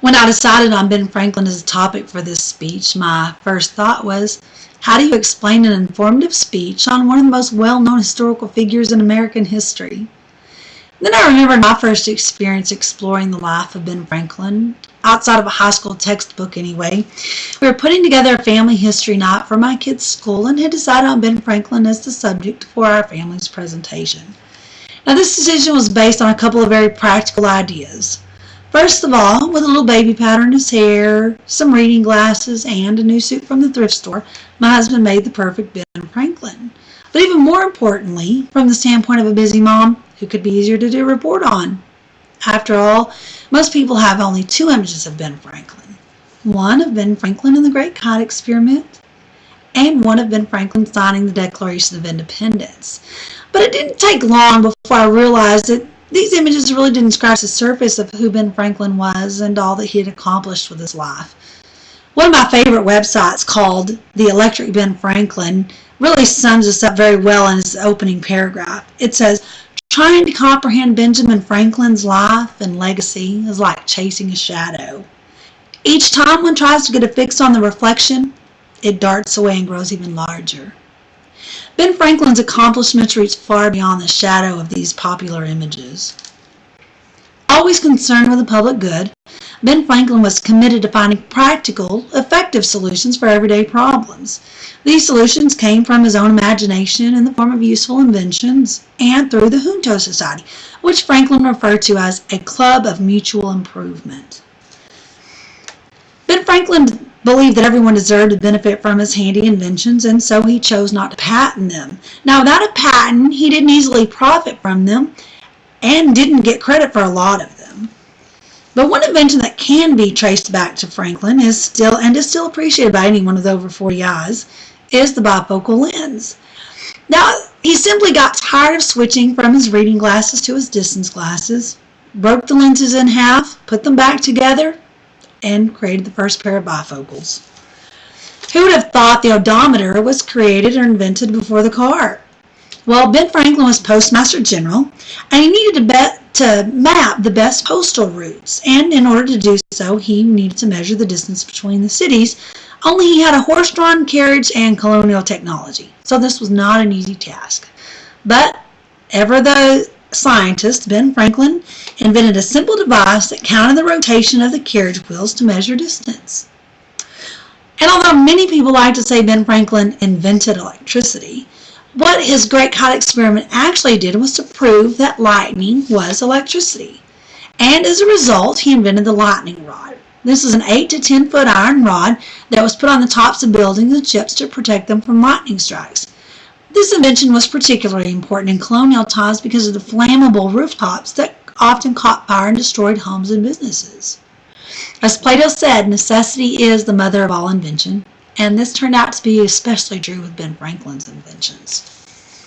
When I decided on Ben Franklin as a topic for this speech, my first thought was, how do you explain an informative speech on one of the most well-known historical figures in American history? Then I remembered my first experience exploring the life of Ben Franklin, outside of a high school textbook anyway. We were putting together a family history night for my kids' school and had decided on Ben Franklin as the subject for our family's presentation. Now this decision was based on a couple of very practical ideas. First of all, with a little baby powder in his hair, some reading glasses, and a new suit from the thrift store, my husband made the perfect Ben Franklin. But even more importantly, from the standpoint of a busy mom, who could be easier to do a report on? After all, most people have only two images of Ben Franklin. One of Ben Franklin and the Great Kite Experiment, and one of Ben Franklin signing the Declaration of Independence. But it didn't take long before I realized that these images really didn't scratch the surface of who Ben Franklin was and all that he had accomplished with his life. One of my favorite websites, called The Electric Ben Franklin, really sums this up very well in its opening paragraph. It says, "Trying to comprehend Benjamin Franklin's life and legacy is like chasing a shadow. Each time one tries to get a fix on the reflection, it darts away and grows even larger." Ben Franklin's accomplishments reach far beyond the shadow of these popular images. Always concerned with the public good, Ben Franklin was committed to finding practical, effective solutions for everyday problems. These solutions came from his own imagination in the form of useful inventions and through the Junto Society, which Franklin referred to as a club of mutual improvement. Ben Franklin believed that everyone deserved to benefit from his handy inventions, and so he chose not to patent them. Now, without a patent, he didn't easily profit from them and didn't get credit for a lot of them. But one invention that can be traced back to Franklin is still appreciated by anyone with over 40 eyes is the bifocal lens. Now, he simply got tired of switching from his reading glasses to his distance glasses, broke the lenses in half, put them back together, and created the first pair of bifocals. Who would have thought the odometer was created or invented before the car? Well, Ben Franklin was Postmaster General, and he needed to map the best postal routes, and in order to do so, he needed to measure the distance between the cities, only he had a horse-drawn carriage and colonial technology, so this was not an easy task. But, ever the scientist, Ben Franklin invented a simple device that counted the rotation of the carriage wheels to measure distance. And although many people like to say Ben Franklin invented electricity, what his Great Kite Experiment actually did was to prove that lightning was electricity. And as a result, he invented the lightning rod. This is an 8 to 10 foot iron rod that was put on the tops of buildings and ships to protect them from lightning strikes. This invention was particularly important in colonial times because of the flammable rooftops that often caught fire and destroyed homes and businesses. As Plato said, necessity is the mother of all invention, and this turned out to be especially true with Ben Franklin's inventions.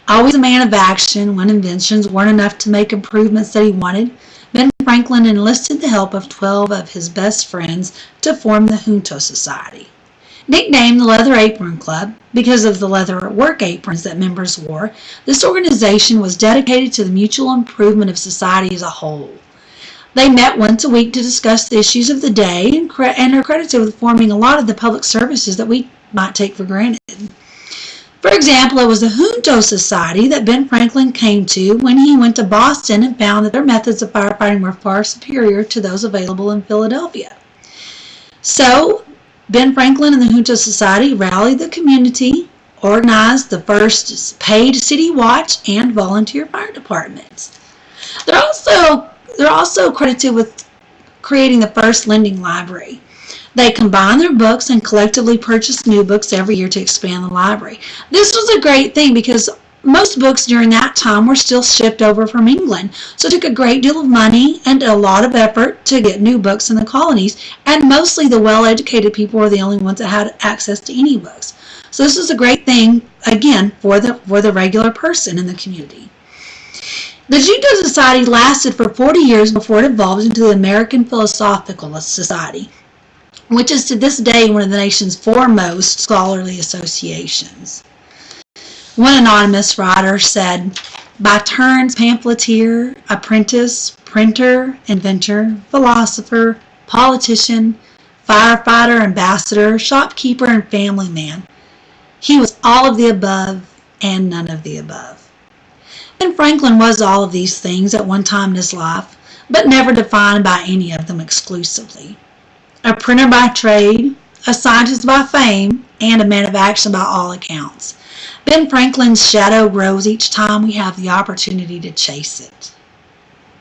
Always a man of action, when inventions weren't enough to make improvements that he wanted, Ben Franklin enlisted the help of 12 of his best friends to form the Junto Society. Nicknamed the Leather Apron Club because of the leather work aprons that members wore, this organization was dedicated to the mutual improvement of society as a whole. They met once a week to discuss the issues of the day and are credited with forming a lot of the public services that we might take for granted. For example, it was the Junto Society that Ben Franklin came to when he went to Boston and found that their methods of firefighting were far superior to those available in Philadelphia. So, Ben Franklin and the Junto Society rallied the community, organized the first paid city watch and volunteer fire departments. They're also credited with creating the first lending library. They combined their books and collectively purchased new books every year to expand the library. This was a great thing because most books during that time were still shipped over from England, so it took a great deal of money and a lot of effort to get new books in the colonies, and mostly the well-educated people were the only ones that had access to any books. So this was a great thing, again, for the regular person in the community. The Junto Society lasted for 40 years before it evolved into the American Philosophical Society, which is to this day one of the nation's foremost scholarly associations. One anonymous writer said, "By turns pamphleteer, apprentice, printer, inventor, philosopher, politician, firefighter, ambassador, shopkeeper, and family man. He was all of the above and none of the above. Ben Franklin was all of these things at one time in his life, but never defined by any of them exclusively. A printer by trade, a scientist by fame, and a man of action by all accounts. Ben Franklin's shadow grows each time we have the opportunity to chase it.